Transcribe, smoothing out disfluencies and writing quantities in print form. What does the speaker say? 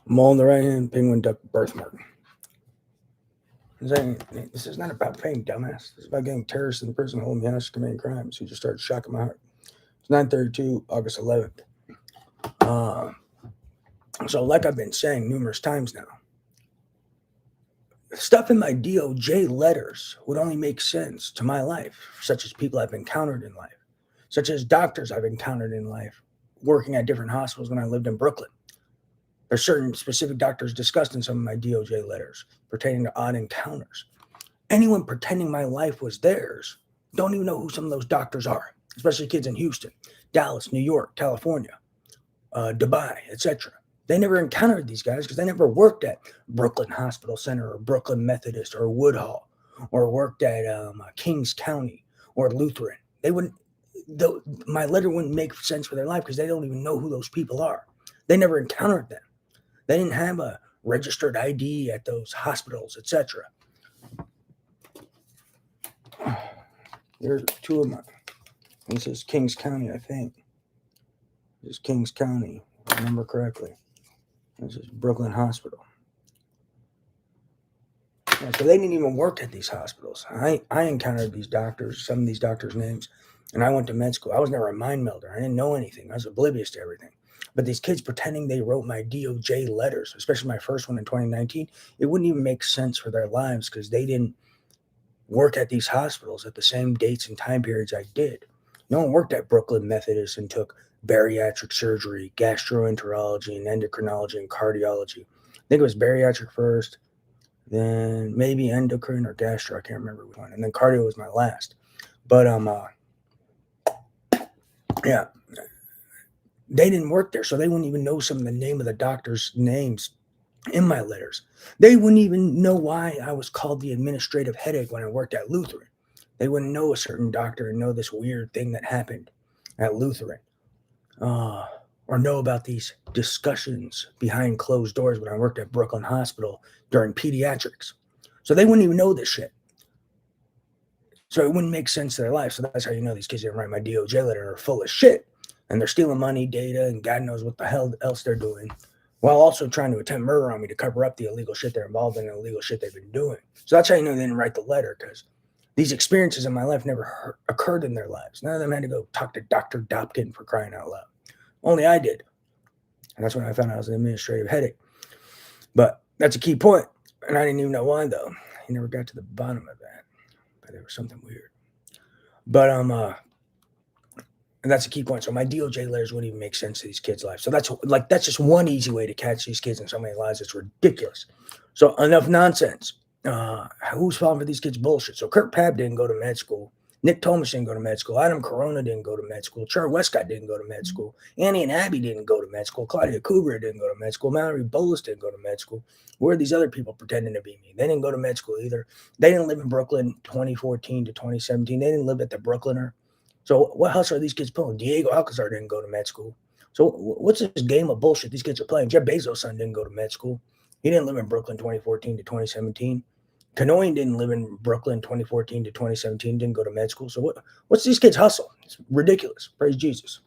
Mole on the right hand, penguin duck birthmark. This is not about fame, dumbass. This is about getting terrorists in prison holding me hostage committing crimes who just started shocking my heart. It's 9:32, August 11th. So like I've been saying numerous times now, stuff in my DOJ letters would only make sense to my life, such as people I've encountered in life, such as doctors I've encountered in life, working at different hospitals when I lived in Brooklyn. There's certain specific doctors discussed in some of my DOJ letters pertaining to odd encounters. Anyone pretending my life was theirs don't even know who some of those doctors are, especially kids in Houston, Dallas, New York, California, Dubai, etc. They never encountered these guys because they never worked at Brooklyn Hospital Center or Brooklyn Methodist or Woodhull or worked at Kings County or Lutheran. They wouldn't. My letter wouldn't make sense for their life because they don't even know who those people are. They never encountered them. They didn't have a registered ID at those hospitals, etc. There's two of them. This is Kings County, I think. This is Kings County, if I remember correctly. This is Brooklyn Hospital. Yeah, so they didn't even work at these hospitals. I encountered these doctors, some of these doctors' names, and I went to med school. I was never a mind melder. I didn't know anything. I was oblivious to everything. But these kids pretending they wrote my DOJ letters, especially my first one in 2019, it wouldn't even make sense for their lives because they didn't work at these hospitals at the same dates and time periods I did. No one worked at Brooklyn Methodist and took bariatric surgery, gastroenterology, and endocrinology and cardiology. I think it was bariatric first, then maybe endocrine or gastro. I can't remember which one. And then cardio was my last. But yeah, they didn't work there, so they wouldn't even know some of the name of the doctors' names in my letters. They wouldn't even know why I was called the administrative headache when I worked at Lutheran. They wouldn't know a certain doctor and know this weird thing that happened at Lutheran. Or know about these discussions behind closed doors when I worked at Brooklyn Hospital during pediatrics. So they wouldn't even know this shit. So it wouldn't make sense to their life. So that's how you know these kids didn't write my DOJ letter are full of shit. And they're stealing money, data, and God knows what the hell else they're doing, while also trying to attempt murder on me to cover up the illegal shit they're involved in and illegal shit they've been doing. So that's how you know they didn't write the letter, because these experiences in my life never occurred in their lives. None of them had to go talk to Dr. Dobkin for crying out loud. Only I did. And that's when I found out I was an administrative headache. But that's a key point. And I didn't even know why, though. I never got to the bottom of that. But there was something weird. But and that's a key point. So my DOJ letters wouldn't even make sense to these kids' lives. So that's just one easy way to catch these kids in so many lies. It's ridiculous. So enough nonsense. Who's falling for these kids' bullshit? So Kurt Papp didn't go to med school. Nick Thomas didn't go to med school. Adam Corona didn't go to med school. Charlie Westcott didn't go to med school. Annie and Abby didn't go to med school. Claudia Cougar didn't go to med school. Mallory Bolus didn't go to med school. Where are these other people pretending to be me? They didn't go to med school either. They didn't live in Brooklyn 2014 to 2017. They didn't live at the Brooklyner. So what hustle are these kids pulling? Diego Alcazar didn't go to med school. So what's this game of bullshit these kids are playing? Jeff Bezos' son didn't go to med school. He didn't live in Brooklyn 2014 to 2017. Kanoian didn't live in Brooklyn 2014 to 2017, didn't go to med school. So what's these kids hustle? It's ridiculous. Praise Jesus.